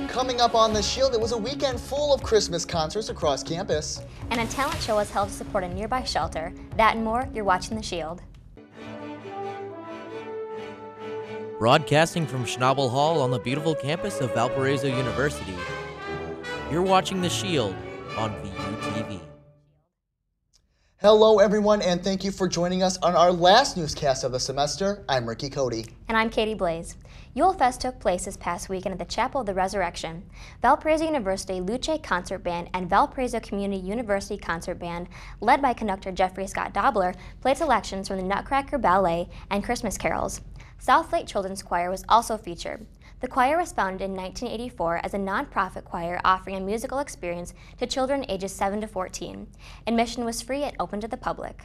Coming up on The Shield, it was a weekend full of Christmas concerts across campus. And a talent show was held to support a nearby shelter. That and more, you're watching The Shield. Broadcasting from Schnabel Hall on the beautiful campus of Valparaiso University, you're watching The Shield on VUTV. Hello everyone, and thank you for joining us on our last newscast of the semester. I'm Ricky Cody. And I'm Katie Blaze. Yule Fest took place this past weekend at the Chapel of the Resurrection. Valparaiso University Luce Concert Band and Valparaiso Community University Concert Band, led by conductor Jeffrey Scott Dobler, played selections from the Nutcracker Ballet and Christmas carols. South Lake Children's Choir was also featured. The choir was founded in 1984 as a nonprofit choir offering a musical experience to children ages 7 to 14. Admission was free and open to the public.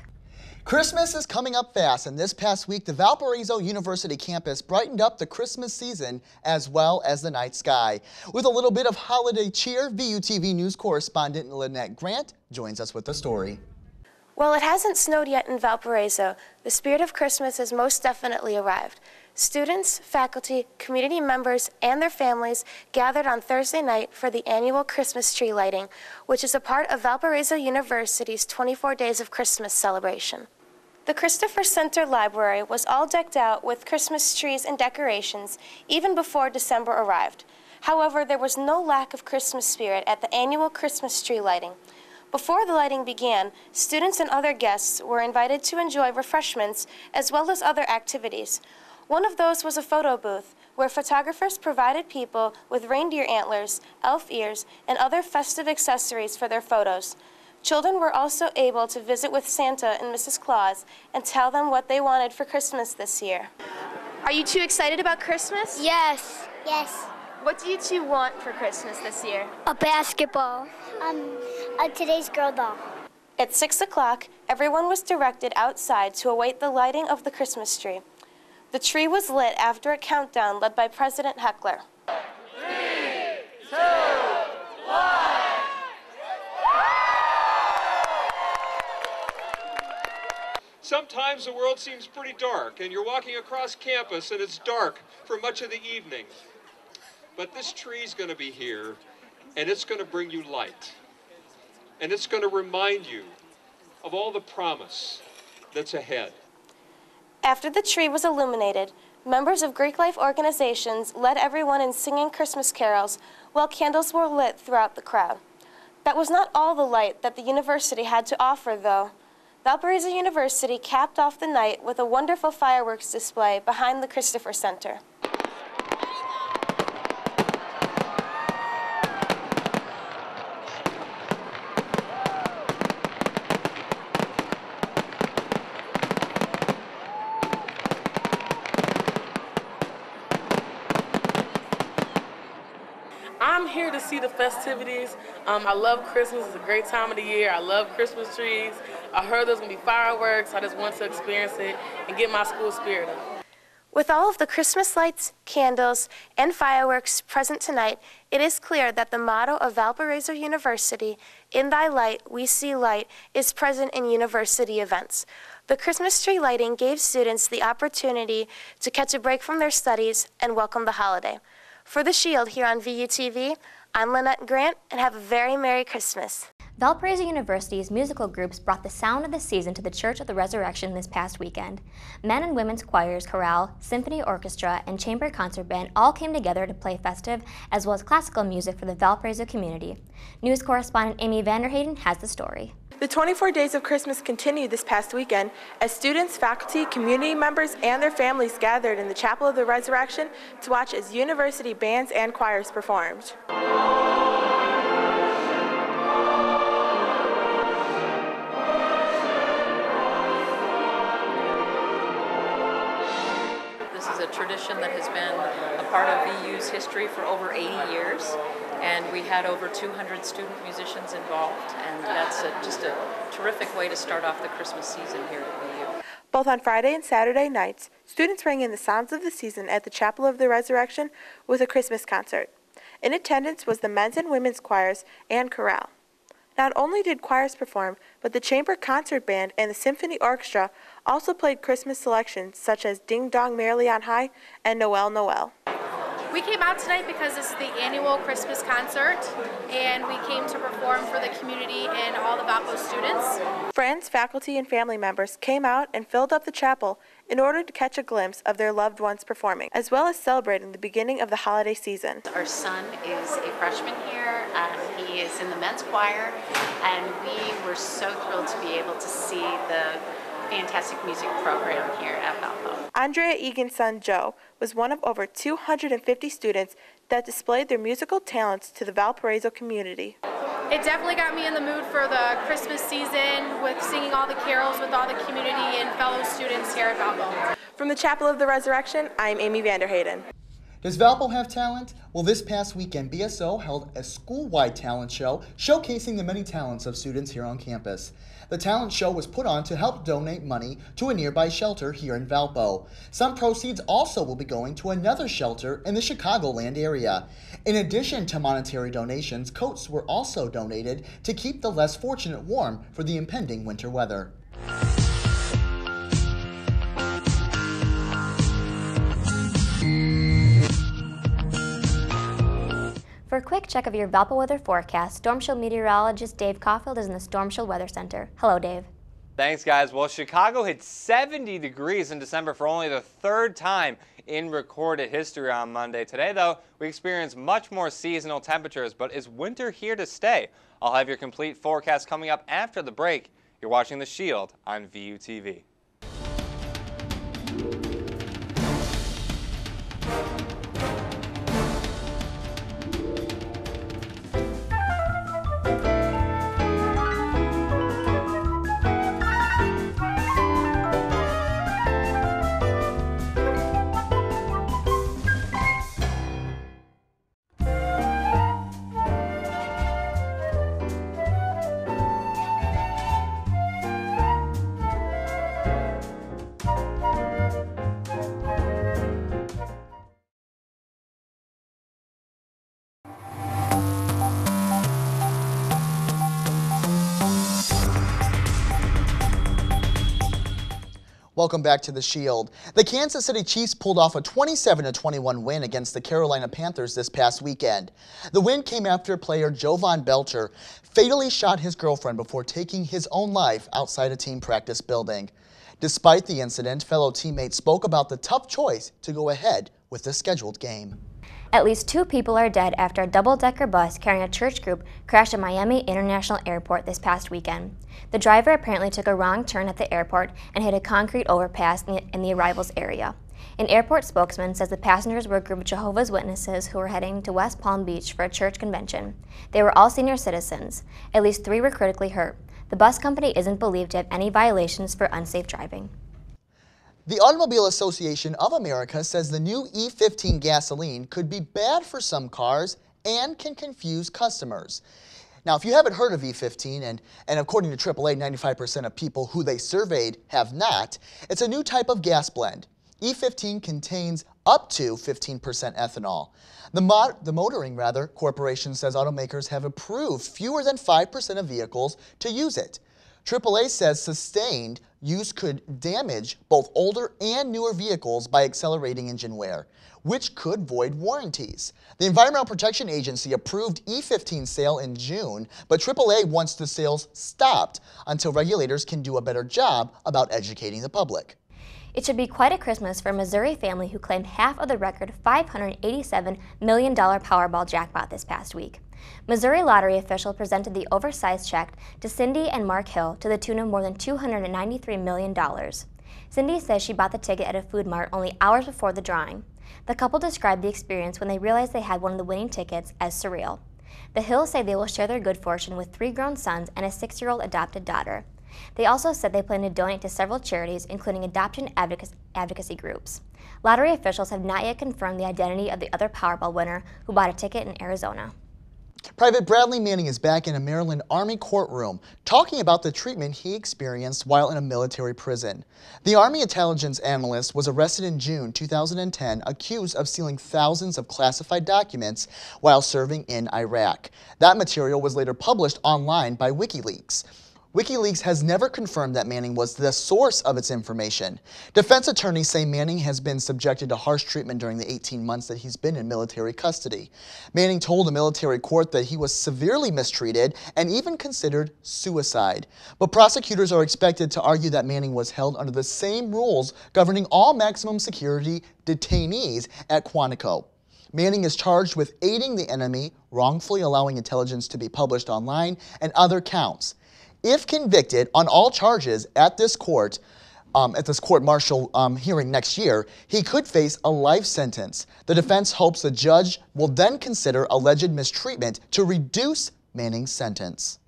Christmas is coming up fast, and this past week, the Valparaiso University campus brightened up the Christmas season as well as the night sky. With a little bit of holiday cheer, VUTV News correspondent Lynette Grant joins us with the story. While it hasn't snowed yet in Valparaiso, the spirit of Christmas has most definitely arrived. Students, faculty, community members, and their families gathered on Thursday night for the annual Christmas tree lighting, which is a part of Valparaiso University's 24 Days of Christmas celebration. The Christopher Center Library was all decked out with Christmas trees and decorations even before December arrived. However, there was no lack of Christmas spirit at the annual Christmas tree lighting. Before the lighting began, students and other guests were invited to enjoy refreshments as well as other activities. One of those was a photo booth, where photographers provided people with reindeer antlers, elf ears, and other festive accessories for their photos. Children were also able to visit with Santa and Mrs. Claus and tell them what they wanted for Christmas this year. Are you two excited about Christmas? Yes. Yes. What do you two want for Christmas this year? A basketball. Today's girl doll. At 6 o'clock, everyone was directed outside to await the lighting of the Christmas tree. The tree was lit after a countdown led by President Heckler. 3, 2, 1. Sometimes the world seems pretty dark, and you're walking across campus and it's dark for much of the evening. But this tree's going to be here, and it's going to bring you light. And it's going to remind you of all the promise that's ahead. After the tree was illuminated, members of Greek life organizations led everyone in singing Christmas carols while candles were lit throughout the crowd. That was not all the light that the university had to offer, though. Valparaiso University capped off the night with a wonderful fireworks display behind the Christopher Center. I'm here to see the festivities. I love Christmas. It's a great time of the year. I love Christmas trees. I heard there's going to be fireworks. I just want to experience it and get my school spirit up. With all of the Christmas lights, candles, and fireworks present tonight, it is clear that the motto of Valparaiso University, "In Thy Light We See Light," is present in university events. The Christmas tree lighting gave students the opportunity to catch a break from their studies and welcome the holiday. For The Shield here on VUTV, I'm Lynette Grant, and have a very Merry Christmas. Valparaiso University's musical groups brought the sound of the season to the Church of the Resurrection this past weekend. Men and women's choirs, chorale, symphony orchestra, and chamber concert band all came together to play festive as well as classical music for the Valparaiso community. News correspondent Amy Vanderhayden has the story. The 24 Days of Christmas continued this past weekend as students, faculty, community members, and their families gathered in the Chapel of the Resurrection to watch as university bands and choirs performed. This is a tradition that has been a part of VU's history for over 80 years. And we had over 200 student musicians involved, and that's just a terrific way to start off the Christmas season here at VU. Both on Friday and Saturday nights, students rang in the sounds of the season at the Chapel of the Resurrection with a Christmas concert. In attendance was the men's and women's choirs and chorale. Not only did choirs perform, but the chamber concert band and the symphony orchestra also played Christmas selections such as Ding Dong Merrily on High and Noel Noel. We came out tonight because this is the annual Christmas concert, and we came to perform for the community and all the Valpo students. Friends, faculty, and family members came out and filled up the chapel in order to catch a glimpse of their loved ones performing, as well as celebrating the beginning of the holiday season. Our son is a freshman here. He is in the men's choir, and we were so thrilled to be able to see the fantastic music program here at Valpo. Andrea Egan's son Joe was one of over 250 students that displayed their musical talents to the Valparaiso community. It definitely got me in the mood for the Christmas season with singing all the carols with all the community and fellow students here at Valpo. From the Chapel of the Resurrection, I'm Amy Vanderhayden. Does Valpo have talent? Well, this past weekend, BSO held a school-wide talent show showcasing the many talents of students here on campus. The talent show was put on to help donate money to a nearby shelter here in Valpo. Some proceeds also will be going to another shelter in the Chicagoland area. In addition to monetary donations, coats were also donated to keep the less fortunate warm for the impending winter weather. For a quick check of your Valpo weather forecast, Storm Shield meteorologist Dave Caulfield is in the Storm Shield Weather Center. Hello, Dave. Thanks, guys. Well, Chicago hit 70 degrees in December for only the third time in recorded history on Monday. Today, though, we experienced much more seasonal temperatures, but is winter here to stay? I'll have your complete forecast coming up after the break. You're watching The Shield on VUTV. Welcome back to The Shield. The Kansas City Chiefs pulled off a 27-21 win against the Carolina Panthers this past weekend. The win came after player Jovan Belcher fatally shot his girlfriend before taking his own life outside a team practice building. Despite the incident, fellow teammates spoke about the tough choice to go ahead with the scheduled game. At least 2 people are dead after a double-decker bus carrying a church group crashed at Miami International Airport this past weekend. The driver apparently took a wrong turn at the airport and hit a concrete overpass in the arrivals area. An airport spokesman says the passengers were a group of Jehovah's Witnesses who were heading to West Palm Beach for a church convention. They were all senior citizens. At least 3 were critically hurt. The bus company isn't believed to have any violations for unsafe driving. The Automobile Association of America says the new E15 gasoline could be bad for some cars and can confuse customers. Now, if you haven't heard of E15, and according to AAA, 95% of people who they surveyed have not, it's a new type of gas blend. E15 contains up to 15% ethanol. The Motoring Corporation says automakers have approved fewer than 5% of vehicles to use it. AAA says sustained use could damage both older and newer vehicles by accelerating engine wear, which could void warranties. The Environmental Protection Agency approved E15 sale in June, but AAA wants the sales stopped until regulators can do a better job about educating the public. It should be quite a Christmas for a Missouri family who claimed half of the record $587 million Powerball jackpot this past week. Missouri lottery official presented the oversized check to Cindy and Mark Hill to the tune of more than $293 million. Cindy says she bought the ticket at a food mart only hours before the drawing. The couple described the experience when they realized they had one of the winning tickets as surreal. The Hills say they will share their good fortune with 3 grown sons and a 6-year-old adopted daughter. They also said they plan to donate to several charities, including adoption advocacy groups. Lottery officials have not yet confirmed the identity of the other Powerball winner who bought a ticket in Arizona. Private Bradley Manning is back in a Maryland Army courtroom talking about the treatment he experienced while in a military prison. The Army intelligence analyst was arrested in June 2010, accused of stealing thousands of classified documents while serving in Iraq. That material was later published online by WikiLeaks. WikiLeaks has never confirmed that Manning was the source of its information. Defense attorneys say Manning has been subjected to harsh treatment during the 18 months that he's been in military custody. Manning told a military court that he was severely mistreated and even considered suicide. But prosecutors are expected to argue that Manning was held under the same rules governing all maximum security detainees at Quantico. Manning is charged with aiding the enemy, wrongfully allowing intelligence to be published online, and other counts. If convicted on all charges at this court-martial hearing next year, he could face a life sentence. The defense hopes the judge will then consider alleged mistreatment to reduce Manning's sentence.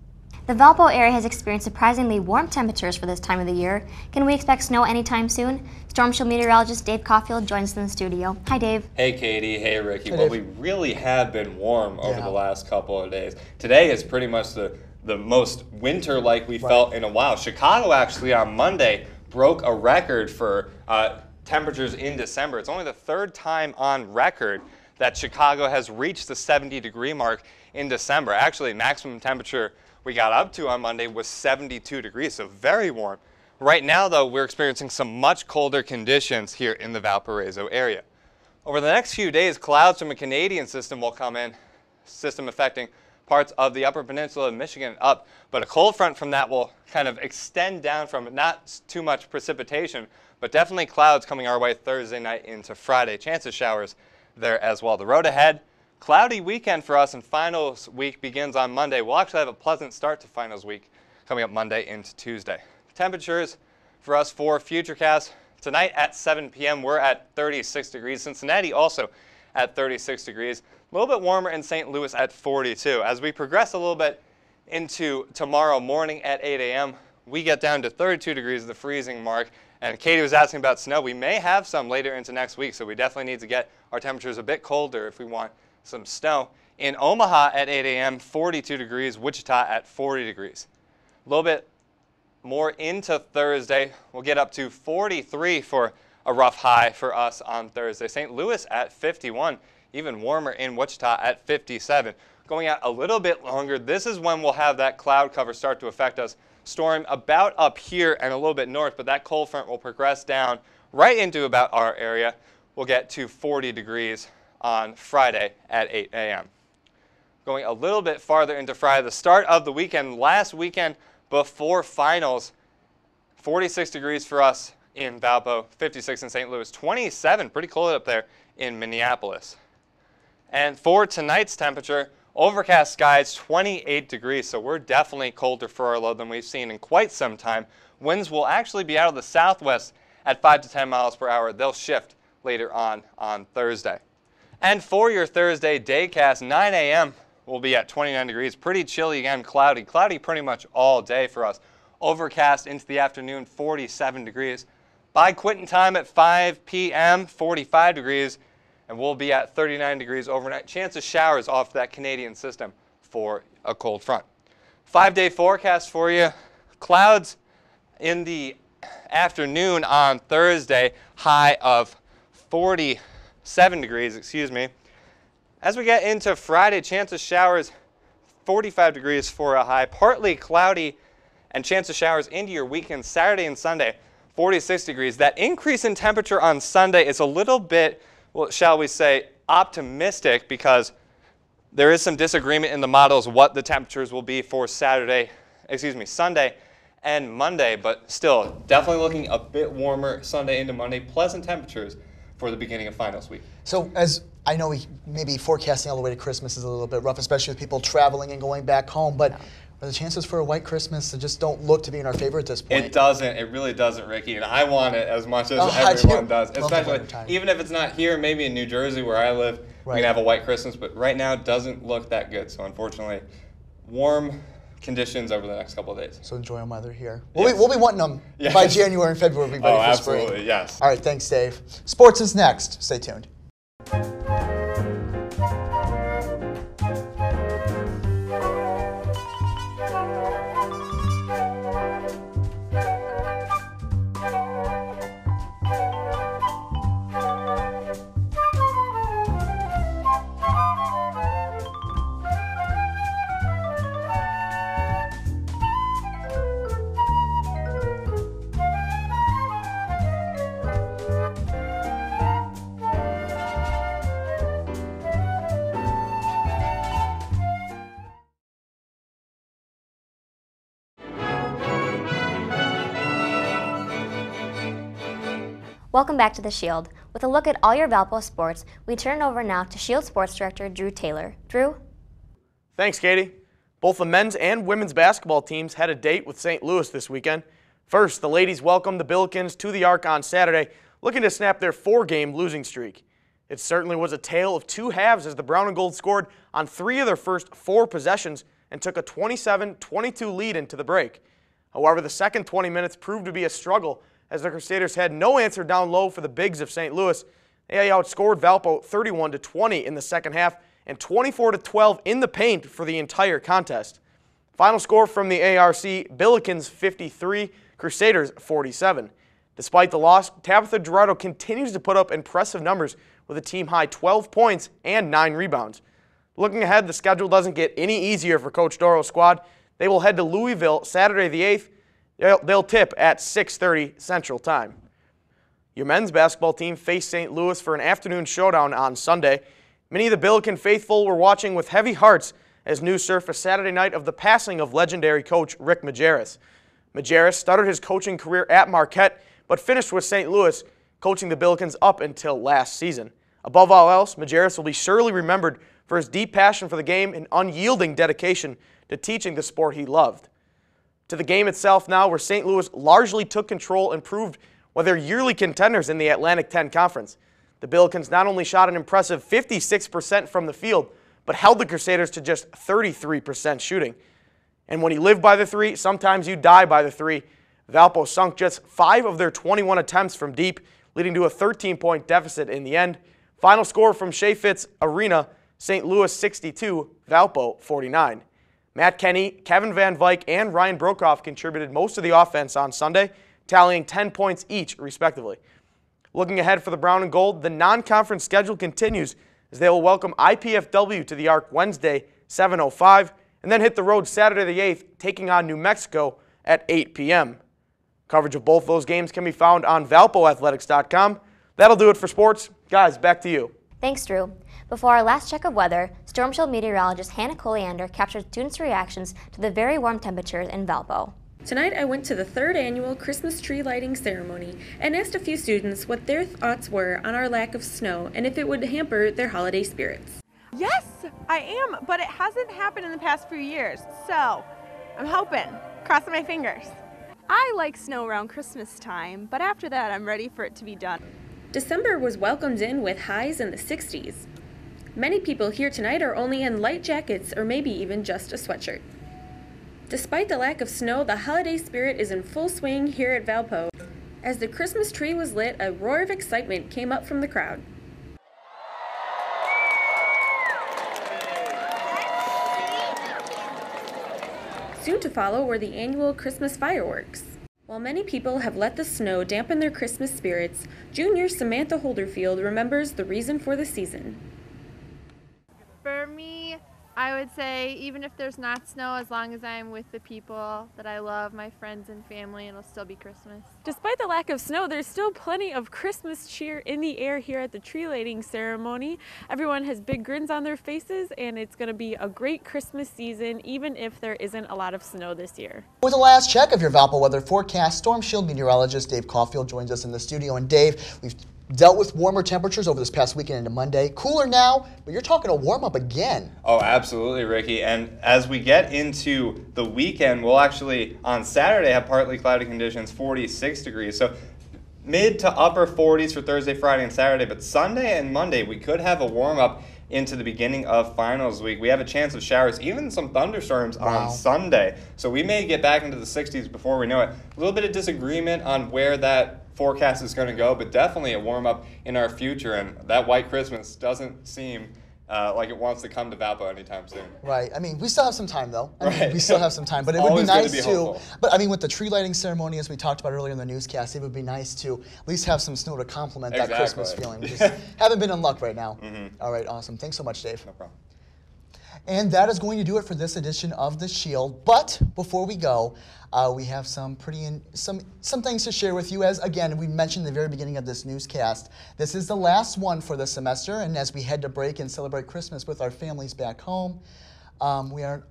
The Valpo area has experienced surprisingly warm temperatures for this time of the year. Can we expect snow anytime soon? Storm Shield meteorologist Dave Caulfield joins us in the studio. Hi, Dave. Hey, Katie. Hey, Ricky. Hey, well, Dave. we really have been warm over the last couple of days. Today is pretty much the most winter-like we felt in a while. Chicago actually on Monday broke a record for temperatures in December. It's only the third time on record that Chicago has reached the 70-degree mark in December. Actually, maximum temperature we got up to on Monday was 72 degrees, so very warm. Right now, though, we're experiencing some much colder conditions here in the Valparaiso area. Over the next few days, clouds from a Canadian system will come in, system affecting parts of the Upper Peninsula of Michigan up, but a cold front from that will kind of extend down from it. Not too much precipitation, but definitely clouds coming our way Thursday night into Friday. Chance of showers there as well. The road ahead, cloudy weekend for us, and finals week begins on Monday. We'll actually have a pleasant start to finals week coming up Monday into Tuesday. Temperatures for us for Futurecast tonight at 7 p.m. we're at 36 degrees. Cincinnati also at 36 degrees. A little bit warmer in St. Louis at 42. As we progress a little bit into tomorrow morning at 8 a.m., we get down to 32 degrees, the freezing mark. And Katie was asking about snow. We may have some later into next week, so we definitely need to get our temperatures a bit colder if we want some snow. In Omaha at 8 a.m., 42 degrees. Wichita at 40 degrees. A little bit more into Thursday, we'll get up to 43 for a rough high for us on Thursday. St. Louis at 51. Even warmer in Wichita at 57. Going out a little bit longer, this is when we'll have that cloud cover start to affect us. Storm about up here and a little bit north, but that cold front will progress down right into about our area. We'll get to 40 degrees on Friday at 8 a.m. Going a little bit farther into Friday, the start of the weekend, last weekend before finals, 46 degrees for us in Valpo, 56 in St. Louis, 27, pretty cold up there in Minneapolis. And for tonight's temperature, overcast skies, 28 degrees, so we're definitely colder for our low than we've seen in quite some time. Winds will actually be out of the southwest at 5 to 10 miles per hour. They'll shift later on Thursday. And for your Thursday daycast, 9 a.m. will be at 29 degrees. Pretty chilly again, cloudy pretty much all day for us. Overcast into the afternoon, 47 degrees. By quitting time at 5 p.m., 45 degrees. And we'll be at 39 degrees overnight. Chance of showers off that Canadian system for a cold front. 5-day forecast for you. Clouds in the afternoon on Thursday, high of 47 degrees, As we get into Friday, chance of showers, 45 degrees for a high. Partly cloudy and chance of showers into your weekend, Saturday and Sunday, 46 degrees. That increase in temperature on Sunday is a little bit, well, shall we say, optimistic because there is some disagreement in the models what the temperatures will be for Sunday and Monday, but still definitely looking a bit warmer Sunday into Monday. Pleasant temperatures for the beginning of finals week. So as I know, we maybe forecasting all the way to Christmas is a little bit rough, especially with people traveling and going back home, but are the chances for a white Christmas that just don't look to be in our favor at this point? It doesn't. It really doesn't, Ricky. And I want it as much as everyone does. Especially, even if it's not here, maybe in New Jersey where I live, we can have a white Christmas. But right now, it doesn't look that good. So unfortunately, warm conditions over the next couple of days. So enjoy weather here. We'll be wanting them by January and February. We'll be ready for spring. Absolutely, yes. All right, thanks, Dave. Sports is next. Stay tuned. Welcome back to the Shield. With a look at all your Valpo sports, we turn it over now to Shield Sports Director Drew Taylor. Drew? Thanks, Katie. Both the men's and women's basketball teams had a date with St. Louis this weekend. First, the ladies welcomed the Billikens to the Arc on Saturday, looking to snap their 4-game losing streak. It certainly was a tale of two halves as the Brown and Gold scored on 3 of their first 4 possessions and took a 27-22 lead into the break. However, the second 20 minutes proved to be a struggle as the Crusaders had no answer down low for the Bigs of St. Louis. They outscored Valpo 31-20 in the second half and 24-12 in the paint for the entire contest. Final score from the ARC, Billikens 53, Crusaders 47. Despite the loss, Tabitha Dorado continues to put up impressive numbers with a team-high 12 points and 9 rebounds. Looking ahead, the schedule doesn't get any easier for Coach Doro's squad. They will head to Louisville Saturday the 8th. They'll tip at 6:30 Central Time. Your men's basketball team faced St. Louis for an afternoon showdown on Sunday. Many of the Billiken faithful were watching with heavy hearts as news surfaced Saturday night of the passing of legendary coach Rick Majerus. Majerus started his coaching career at Marquette, but finished with St. Louis, coaching the Billikens up until last season. Above all else, Majerus will be surely remembered for his deep passion for the game and unyielding dedication to teaching the sport he loved. To the game itself now, where St. Louis largely took control and proved why they're yearly contenders in the Atlantic 10 Conference. The Billikens not only shot an impressive 56% from the field, but held the Crusaders to just 33% shooting. And when you live by the 3, sometimes you die by the 3. Valpo sunk just 5 of their 21 attempts from deep, leading to a 13-point deficit in the end. Final score from Shea Fitz Arena, St. Louis 62, Valpo 49. Matt Kenny, Kevin Van Vyk, and Ryan Brokoff contributed most of the offense on Sunday, tallying 10 points each, respectively. Looking ahead for the Brown and Gold, the non-conference schedule continues as they will welcome IPFW to the Arc Wednesday, 7:05, and then hit the road Saturday the 8th, taking on New Mexico at 8 p.m. Coverage of both those games can be found on ValpoAthletics.com. That'll do it for sports. Guys, back to you. Thanks, Drew. Before our last check of weather, Storm Shield meteorologist Hannah Coliander captured students' reactions to the very warm temperatures in Valpo. Tonight I went to the 3rd annual Christmas tree lighting ceremony and asked a few students what their thoughts were on our lack of snow and if it would hamper their holiday spirits. Yes, I am, but it hasn't happened in the past few years, so I'm hoping, crossing my fingers. I like snow around Christmas time, but after that I'm ready for it to be done. December was welcomed in with highs in the 60s. Many people here tonight are only in light jackets or maybe even just a sweatshirt. Despite the lack of snow, the holiday spirit is in full swing here at Valpo. As the Christmas tree was lit, a roar of excitement came up from the crowd. Soon to follow were the annual Christmas fireworks. While many people have let the snow dampen their Christmas spirits, junior Samantha Holderfield remembers the reason for the season. For me, I would say even if there's not snow, as long as I'm with the people that I love, my friends and family, it'll still be Christmas. Despite the lack of snow, there's still plenty of Christmas cheer in the air here at the tree lighting ceremony. Everyone has big grins on their faces, and it's going to be a great Christmas season, even if there isn't a lot of snow this year. With the last check of your Valpo weather forecast, Storm Shield meteorologist Dave Caulfield joins us in the studio. And Dave, we've dealt with warmer temperatures over this past weekend into Monday. Cooler now, but you're talking a warm-up again. Oh, absolutely, Ricky. And as we get into the weekend, we'll actually, on Saturday, have partly cloudy conditions, 46 degrees. So mid to upper 40s for Thursday, Friday, and Saturday. But Sunday and Monday, we could have a warm-up into the beginning of finals week. We have a chance of showers, even some thunderstorms on Sunday. So we may get back into the 60s before we know it. A little bit of disagreement on where that forecast is going to go, but definitely a warm-up in our future, and that white Christmas doesn't seem like it wants to come to Valpo anytime soon. Right. I mean, we still have some time, though. Right. We still have some time, but it would be nice to. But I mean, with the tree lighting ceremony, as we talked about earlier in the newscast, it would be nice to at least have some snow to complement that Christmas feeling. We just haven't been in luck right now. All right, awesome. Thanks so much, Dave. No problem. And that is going to do it for this edition of The Shield. But before we go, we have some things to share with you. As again, we mentioned in the very beginning of this newscast, this is the last one for the semester. And as we head to break and celebrate Christmas with our families back home, We are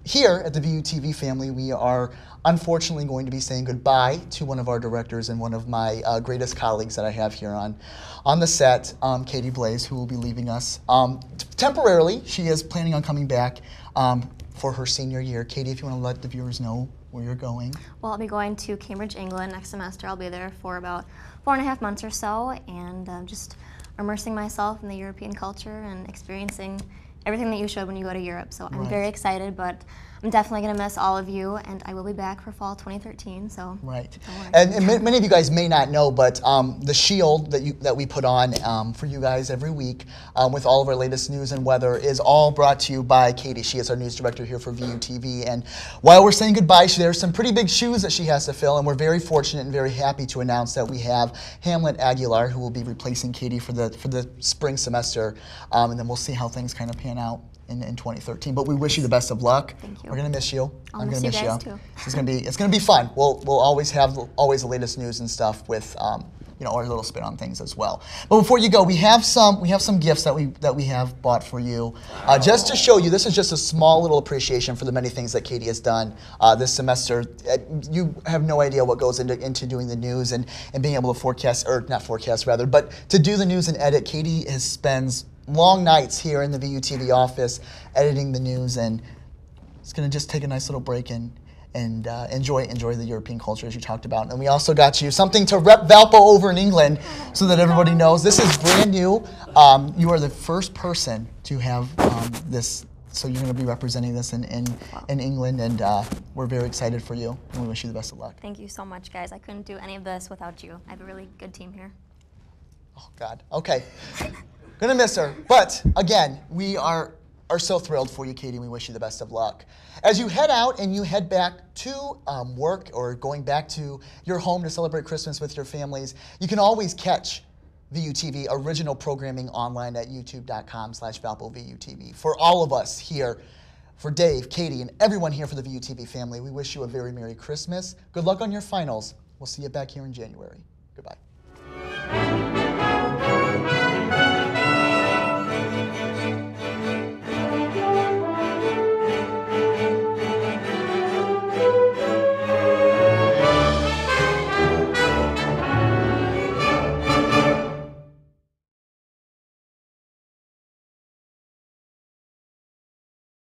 here at the VUTV family. We are unfortunately going to be saying goodbye to one of our directors and one of my greatest colleagues that I have here on the set, Katie Blaze, who will be leaving us temporarily. She is planning on coming back for her senior year. Katie, if you want to let the viewers know where you're going. Well, I'll be going to Cambridge, England next semester. I'll be there for about 4.5 months or so, and just immersing myself in the European culture and experiencing everything that you should when you go to Europe. So I'm very excited, but I'm definitely going to miss all of you, and I will be back for fall 2013. So right, and many of you guys may not know, but the Shield that we put on for you guys every week with all of our latest news and weather is all brought to you by Katie. She is our news director here for VUTV, and while we're saying goodbye, there's some pretty big shoes that she has to fill, and we're very fortunate and very happy to announce that we have Hamlet Aguilar, who will be replacing Katie for the spring semester, and then we'll see how things kind of pan out in 2013. But we wish you the best of luck. Thank you. We're gonna miss you. I'm gonna miss you guys too. It's gonna be fun. We'll always have the latest news and stuff with our little spin on things as well. But before you go, we have some gifts that we have bought for you, just to show you. This is just a small little appreciation for the many things that Katie has done this semester. You have no idea what goes into doing the news and being able to but to do the news and edit. Katie spends long nights here in the VUTV office editing the news, and it's going to just take a nice little break and enjoy the European culture as you talked about. And we also got you something to rep Valpo over in England so that everybody knows. This is brand new. You are the first person to have this, so you're going to be representing this in England, and we're very excited for you, and we wish you the best of luck. Thank you so much, guys. I couldn't do any of this without you. I have a really good team here. Oh, God. Okay. Gonna miss her. But again, we are so thrilled for you, Katie. We wish you the best of luck. As you head out and you head back to work or going back to your home to celebrate Christmas with your families, you can always catch VUTV original programming online at youtube.com/ValpoVUTV. For all of us here, for Dave, Katie, and everyone here for the VUTV family, we wish you a very Merry Christmas. Good luck on your finals. We'll see you back here in January. Goodbye.